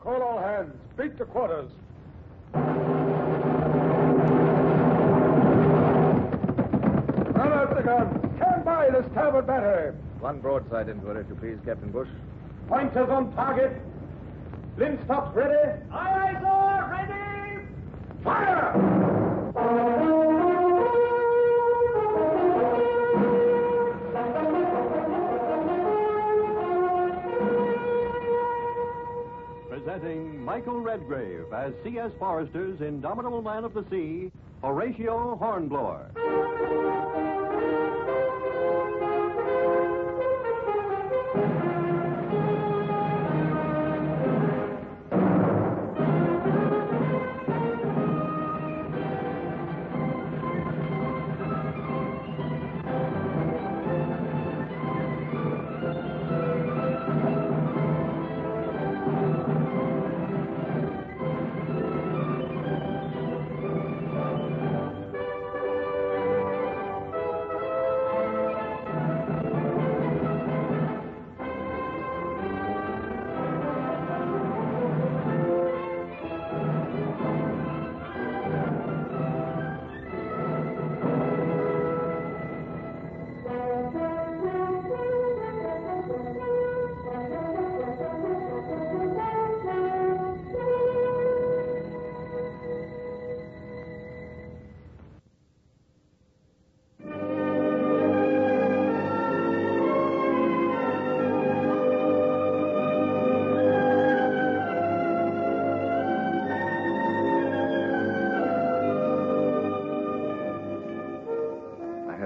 Call all hands. Beat to quarters. Run out the guns. Stand by the starboard battery. One broadside into it, if you please, Captain Bush. Pointers on target. Linstops ready. Aye, aye, sir. Ready. Fire! Presenting Michael Redgrave as C.S. Forrester's indomitable man of the sea, Horatio Hornblower.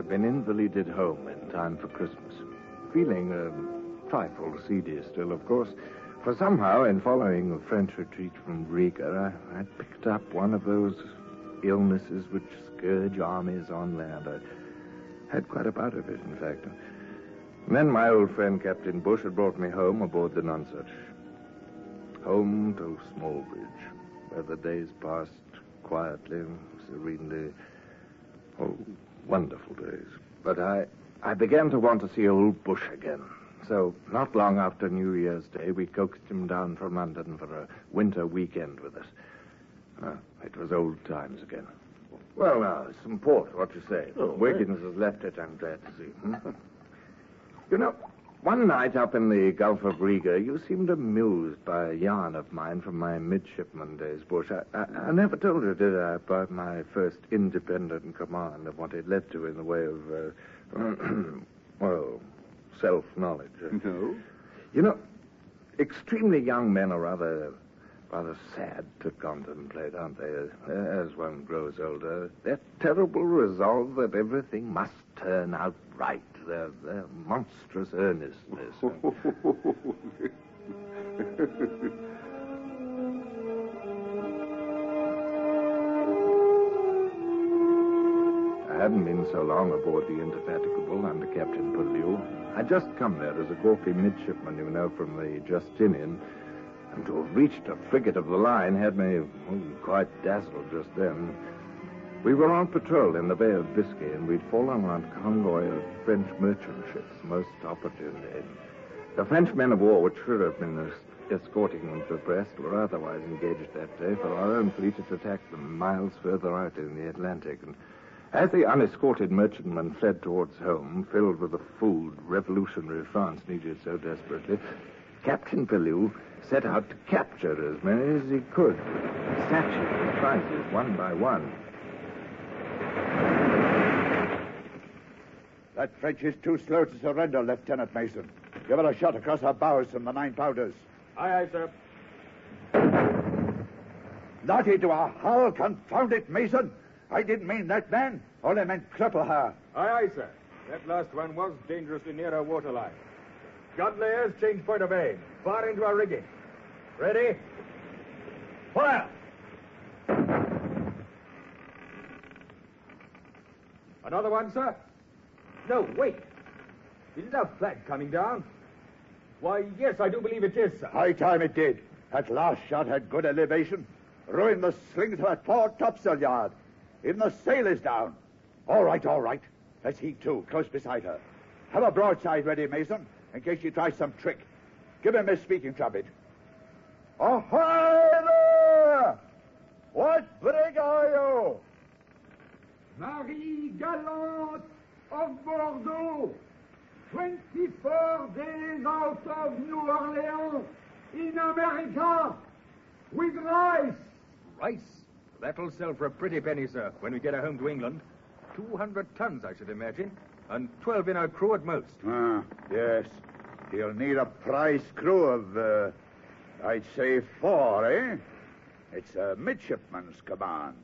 Been invalided home in time for Christmas. Feeling a trifle seedy still, of course, for somehow, in following a French retreat from Riga, I picked up one of those illnesses which scourge armies on land. I had quite a bout of it, in fact. And then my old friend Captain Bush had brought me home aboard the Nonsuch. Home to Smallbridge, where the days passed quietly, serenely. Oh, wonderful days. But I began to want to see old Bush again. So, not long after New Year's Day, we coaxed him down from London for a winter weekend with us. It was old times again. Well, now, some port, what you say? Oh, Wiggins has left it, I'm glad to see. You know, one night up in the Gulf of Riga, you seemed amused by a yarn of mine from my midshipman days, Bush. I never told you, did I, about my first independent command and what it led to in the way of, well, self-knowledge. No? You know, extremely young men are rather sad to contemplate, aren't they, as one grows older. That terrible resolve that everything must turn out right. Their monstrous earnestness. I hadn't been so long aboard the Indefatigable under Captain Pellew. I'd just come there as a gawky midshipman, you know, from the Justinian, and to have reached a frigate of the line had me quite dazzled just then. We were on patrol in the Bay of Biscay, and we'd fallen on a convoy of French merchant ships, most opportunely. The French men of war, which should have been escorting them to Brest, were otherwise engaged that day, for our own fleet had attacked them miles further out in the Atlantic. And as the unescorted merchantmen fled towards home, filled with the food revolutionary France needed so desperately, Captain Pellew set out to capture as many as he could, snatching the prizes one by one. That French is too slow to surrender, Lieutenant Mason. Give her a shot across her bows from the 9-pounders. Aye, aye, sir. Naughty to our hull, confound it, Mason. I didn't mean that, man. Only meant cripple her. Aye, aye, sir. That last one was dangerously near our waterline. Gun layers, change point of aim. Far into our rigging. Ready? Fire! Another one, sir? No, wait. Isn't our flag coming down? Why, yes, I do believe it is, sir. High time it did. That last shot had good elevation. Ruined the slings of that fore topsail yard. Even the sail is down. All right, all right. Let's heave to, close beside her. Have a broadside ready, Mason, in case she tries some trick. Give him his speaking trumpet. Ahoy there! What brig are you? Marie Galante of Bordeaux, 24 days out of New Orleans, in America, with rice. Rice? That'll sell for a pretty penny, sir, when we get her home to England. 200 tons, I should imagine, and 12 in our crew at most. Ah, yes. He'll need a prize crew of, I'd say 4, eh? It's a midshipman's command.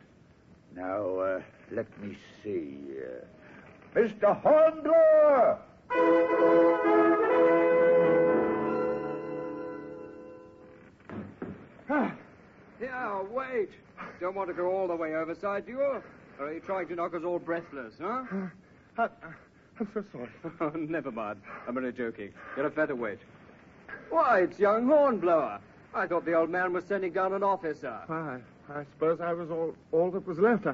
Now, let me see. Mr. Hornblower! Yeah, wait. Don't want to go all the way overside, do you? Or are you trying to knock us all breathless, huh? I'm so sorry. Oh, never mind. I'm only joking. You're a featherweight. Why, it's young Hornblower. I thought the old man was sending down an officer. I suppose I was all that was left.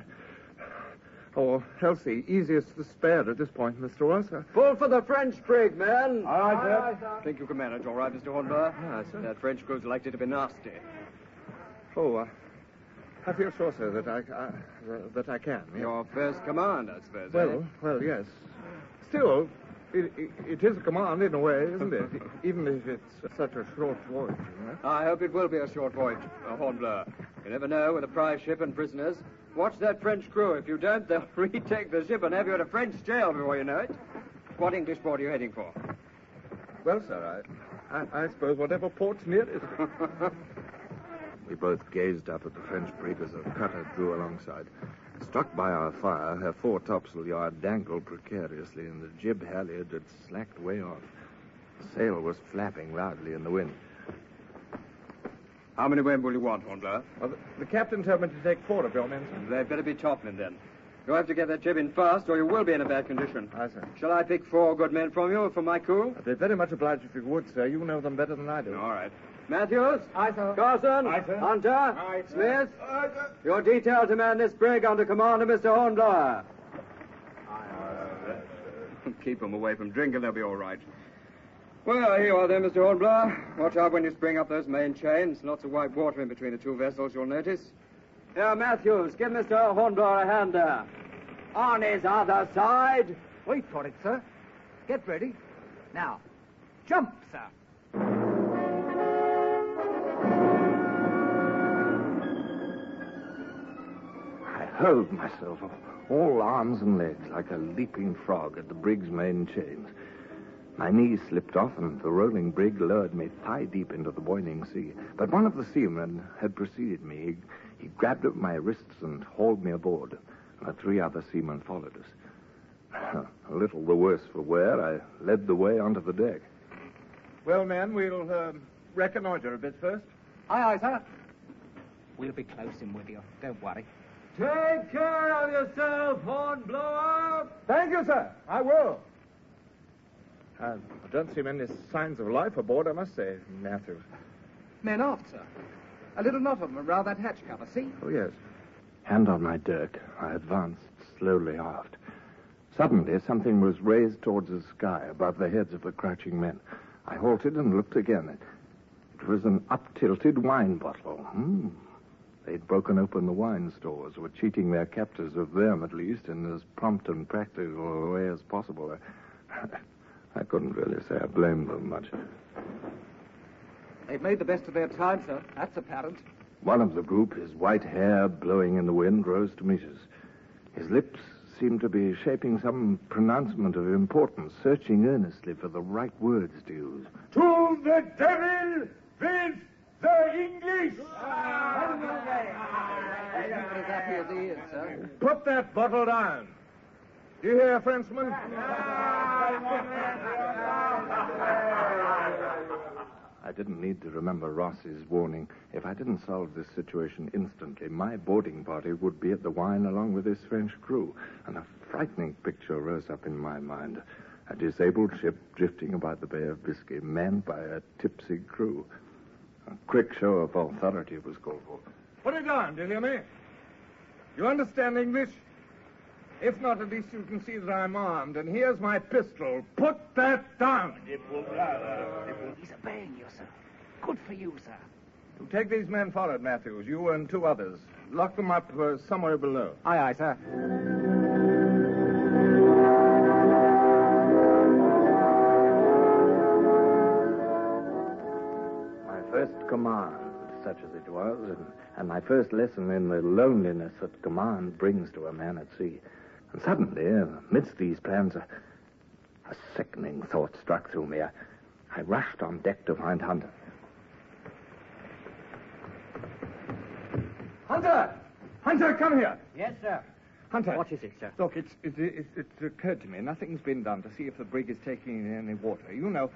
Oh, Elsie, easiest to spare at this point, Mr. Ross. Pull for the French brig, man. All right, sir. Think you can manage all right, Mr. Hornblower? Aye, sir. That French crew's likely to be nasty. Oh, I feel sure, sir, that I can. Yes. Your first command, I suppose, Well, yes. Still, it is a command in a way, isn't it? Even if it's such a short voyage, you know? I hope it will be a short voyage, Hornblower. You never know with a prize ship and prisoners. Watch that French crew. If you don't, they'll retake the ship and have you in a French jail before you know it. What English port are you heading for? Well, sir, I suppose whatever port's nearest. We both gazed up at the French brig as a cutter drew alongside. Struck by our fire, her fore topsail yard dangled precariously, and the jib halyard had slacked way off. The sail was flapping loudly in the wind. How many men will you want, Hornblower? Well, the captain told me to take 4 of your men, sir. They'd better be topmen, then. You'll have to get that jib in fast, or you will be in a bad condition. Aye, sir. Shall I pick 4 good men from you for my crew? I'd be very much obliged if you would, sir. You know them better than I do. All right. Matthews? Aye, sir. Carson? Aye, sir. Hunter? Aye, sir. Smith? You're detailed to man this brig under command of Mr. Hornblower. Keep them away from drink and they'll be all right. Well, here you are then, Mr. Hornblower. Watch out when you spring up those main chains. Lots of white water in between the 2 vessels, you'll notice. Here, Matthews, give Mr. Hornblower a hand there. On his other side. Wait for it, sir. Get ready. Now, jump, sir. I hurled myself, all arms and legs, like a leaping frog at the brig's main chains. My knees slipped off, and the rolling brig lowered me thigh-deep into the boiling sea. But one of the seamen had preceded me. He grabbed at my wrists and hauled me aboard. The 3 other seamen followed us. A little the worse for wear, I led the way onto the deck. Well, men, we'll reconnoiter a bit first. Aye, aye, sir. We'll be close in with you. Don't worry. Take care of yourself, Hornblower. Thank you, sir. I will. I don't see many signs of life aboard, I must say, Matthews. Men aft, sir. A little knot of them around that hatch cover, see? Oh, yes. Hand on my dirk, I advanced slowly aft. Suddenly, something was raised towards the sky above the heads of the crouching men. I halted and looked again. It was an up-tilted wine bottle. They'd broken open the wine stores, were cheating their captors of them, at least, in as prompt and practical a way as possible. I couldn't really say I blamed them much. They've made the best of their time, sir. That's apparent. One of the group, his white hair blowing in the wind, rose to meet us. His lips seemed to be shaping some pronouncement of importance, searching earnestly for the right words to use. To the devil with the English! As happy as he is, sir. Put that bottle down. Do you hear, Frenchman? I didn't need to remember Ross's warning. If I didn't solve this situation instantly, my boarding party would be at the wine along with his French crew. And a frightening picture rose up in my mind. A disabled ship drifting about the Bay of Biscay, manned by a tipsy crew. A quick show of authority was called for. Put it down, do you hear me? You understand English? If not, at least you can see that I'm armed, and here's my pistol. Put that down! He's obeying you, sir. Good for you, sir. Take these men forward, Matthews. You and 2 others. Lock them up somewhere below. Aye, aye, sir. My first command, such as it was, and my first lesson in the loneliness that command brings to a man at sea. And suddenly, amidst these plans, a sickening thought struck through me. I rushed on deck to find Hunter. Hunter! Hunter, come here! Yes, sir. Hunter. What is it, sir? Look, it's occurred to me. Nothing's been done to see if the brig is taking in any water. You know,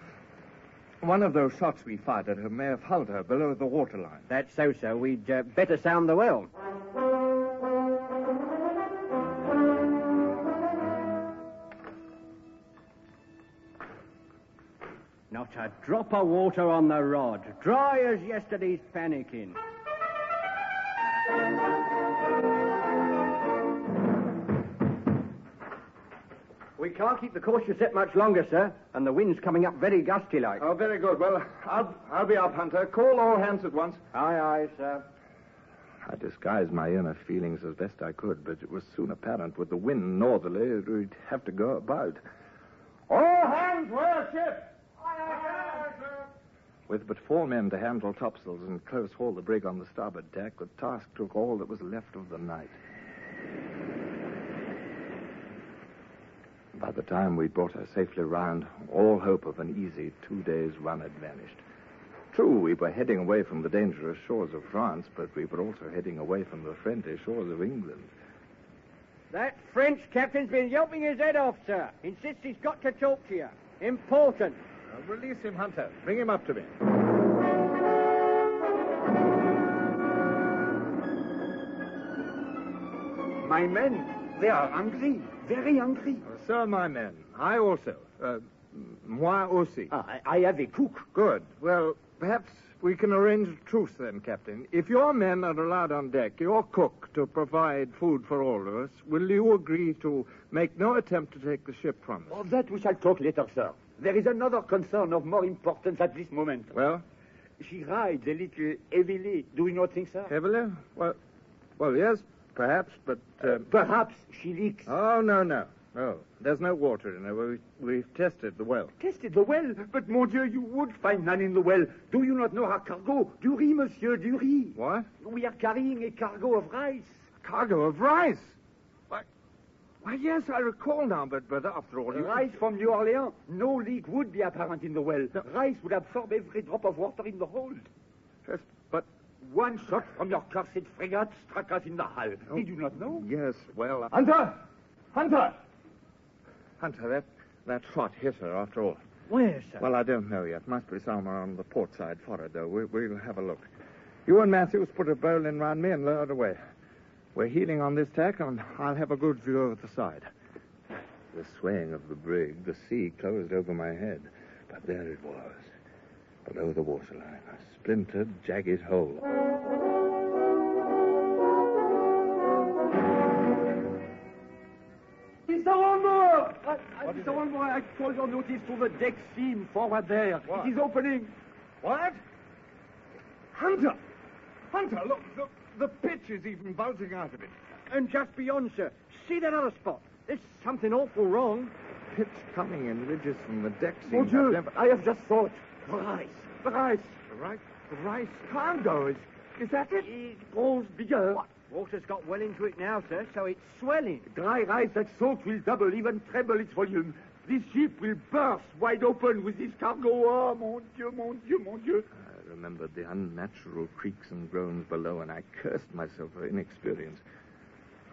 one of those shots we fired at her may have hulled her below the waterline. That's so, sir. We'd better sound the well. Not a drop of water on the rod. Dry as yesterday's panicking. We can't keep the course set much longer, sir, and the wind's coming up very gusty-like. Oh, very good. Well, I'll be up, Hunter. Call all hands at once. Aye, aye, sir. I disguised my inner feelings as best I could, but it was soon apparent with the wind northerly we'd have to go about. All hands wear ship! With but 4 men to handle topsails and close haul the brig on the starboard tack, the task took all that was left of the night. By the time we'd brought her safely round, all hope of an easy 2 days' run had vanished. True, we were heading away from the dangerous shores of France, but we were also heading away from the friendly shores of England. That French captain's been yelping his head off, sir. Insists he's got to talk to you. Important. Release him, Hunter. Bring him up to me. My men, they are hungry, very hungry. So are my men. I also. Moi aussi. I have a cook. Good. Well, perhaps we can arrange a truce then, Captain. If your men are allowed on deck, your cook, to provide food for all of us, will you agree to make no attempt to take the ship from us? Of that we shall talk later, sir. There is another concern of more importance at this moment. Well? She rides a little heavily. Do you not think, sir? Heavily? Well, yes, perhaps, but... Perhaps she leaks. Oh, no. Oh, there's no water in her. We've tested the well. Tested the well? But, mon Dieu, you would find none in the well. Do you not know our cargo? Du riz, monsieur, du riz. What? We are carrying a cargo of rice. Cargo of rice? Why, yes, I recall now, but after all... Rice from New Orleans. No leak would be apparent in the well. The rice would absorb every drop of water in the hold. Yes, but... One shot from your cursed frigate struck us in the hull. Oh, did you not know? Yes, well... Hunter! Hunter, that shot hit her after all. Where, sir? Well, I don't know yet. Must be somewhere on the port side forward, though. We'll have a look. You and Matthews put a bowline round me and lower it away. We're heeling on this tack, and I'll have a good view of the side. The swaying of the brig, the sea closed over my head. But there it was, below the waterline, a splintered, jagged hole. Mr. Hornblower! Mr. Hornblower, I call your notice to the deck seam forward there. What? It is opening. What? Hunter, look, the pitch is even bulging out of it. And just beyond, sir. See that other spot? There's something awful wrong. Pitch coming in ridges from the deck seam. Mon Dieu, I have just thought. The rice. The rice cargo, is that it? It grows bigger. What? Water's got well into it now, sir, so it's swelling. Dry rice that soaked will double, even treble its volume. This ship will burst wide open with this cargo. Oh, mon Dieu. I remembered the unnatural creaks and groans below, and I cursed myself for inexperience.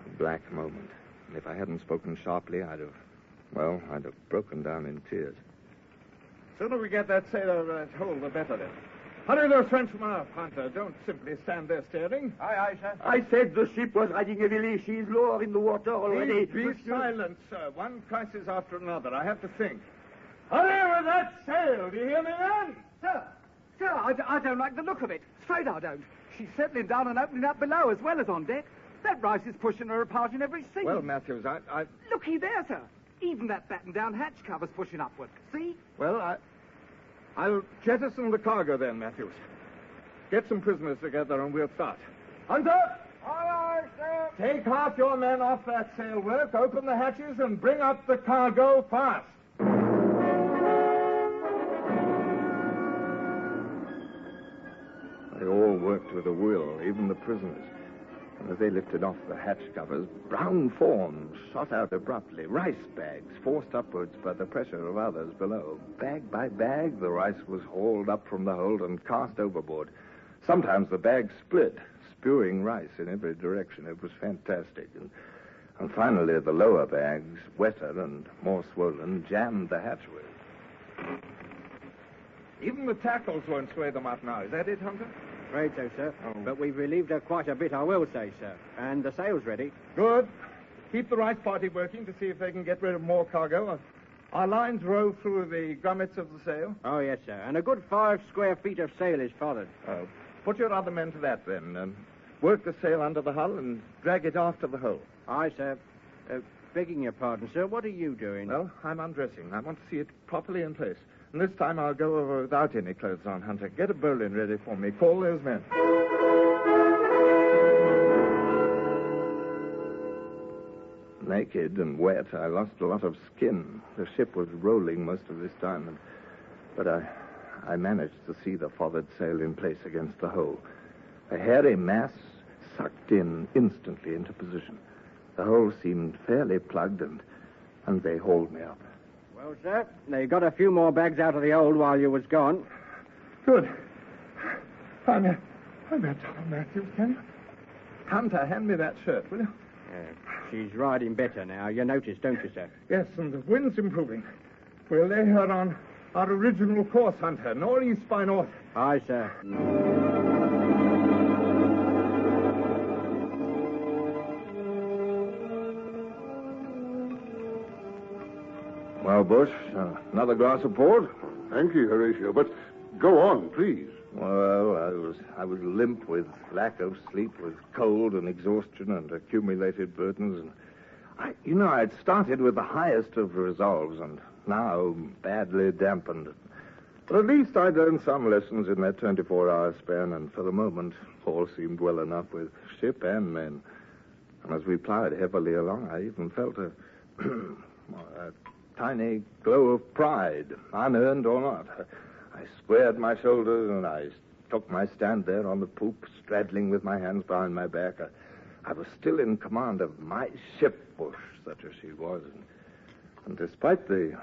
A black moment. And if I hadn't spoken sharply, I'd have broken down in tears. Sooner we get that sailor hold, the better then. Hurry those Frenchmen up, Hunter. Don't simply stand there staring. Aye, sir. I said the ship was riding heavily. She is lower in the water already. Be silent, sir. One crisis after another. I have to think. Hurry with that sail. Do you hear me, man? Sir, I don't like the look of it. Straight I don't. She's settling down and opening up below as well as on deck. That rice is pushing her apart in every seam. Well, Matthews, I... Looky there, sir. Even that battened-down hatch cover's pushing upward. See? Well, I'll jettison the cargo then, Matthews. Get some prisoners together and we'll start. Hunter! Aye, sir. Take half your men off that sail work, open the hatches, and bring up the cargo fast. They all worked with a will, even the prisoners. And as they lifted off the hatch covers, brown forms shot out abruptly, rice bags forced upwards by the pressure of others below. Bag by bag, the rice was hauled up from the hold and cast overboard. Sometimes the bags split, spewing rice in every direction. It was fantastic. And finally, the lower bags, wetter and more swollen, jammed the hatchways. Even the tackles won't sway them up now. Is that it, Hunter? Afraid so, sir. But we've relieved her quite a bit, I will say, sir. And the sail's ready. Good. Keep the rice party working to see if they can get rid of more cargo. Our lines row through the grummets of the sail. Oh, yes, sir. And a good 5 square feet of sail is followed. Oh. Put your other men to that, then. Work the sail under the hull and drag it after the hull. Aye, sir. Begging your pardon, sir, what are you doing? Well, I'm undressing. I want to see it properly in place. And this time I'll go over without any clothes on, Hunter. Get a bowline ready for me. Call those men. Naked and wet, I lost a lot of skin. The ship was rolling most of this time, but I managed to see the forward sail in place against the hull. A hairy mass sucked in instantly into position. The hull seemed fairly plugged, and they hauled me up. Well, sir, they got a few more bags out of the hold while you was gone. Good. I'm Tom Matthews, can you? Hunter, hand me that shirt, will you? She's riding better now. You notice, don't you, sir? Yes, and the wind's improving. We'll lay her on our original course, Hunter, northeast by north. Aye, sir. Well, Bush, another glass of port? Thank you, Horatio, but go on, please. Well, I was limp with lack of sleep, with cold and exhaustion and accumulated burdens. And I'd started with the highest of resolves, and now badly dampened. But at least I'd learned some lessons in that 24-hour span, and for the moment, all seemed well enough with ship and men. And as we plowed heavily along, I even felt a tiny glow of pride, unearned or not. I squared my shoulders and I took my stand there on the poop, straddling with my hands behind my back. I was still in command of my ship, Bush, such as she was. And despite the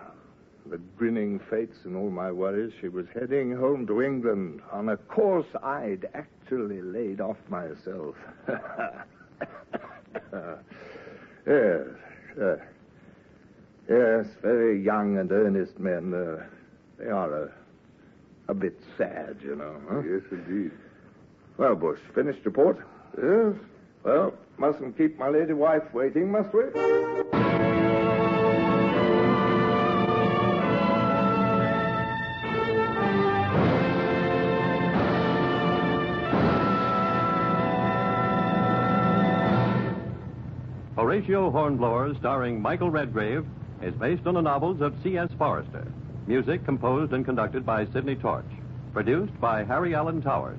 grinning fates and all my worries, she was heading home to England on a course I'd actually laid off myself. Yes, very young and earnest men. They are a bit sad, Huh? Yes, indeed. Well, Bush, finished your port? Yes. Well, mustn't keep my lady wife waiting, must we? Horatio Hornblower, starring Michael Redgrave, is based on the novels of C.S. Forester. Music composed and conducted by Sidney Torch. Produced by Harry Allen Towers.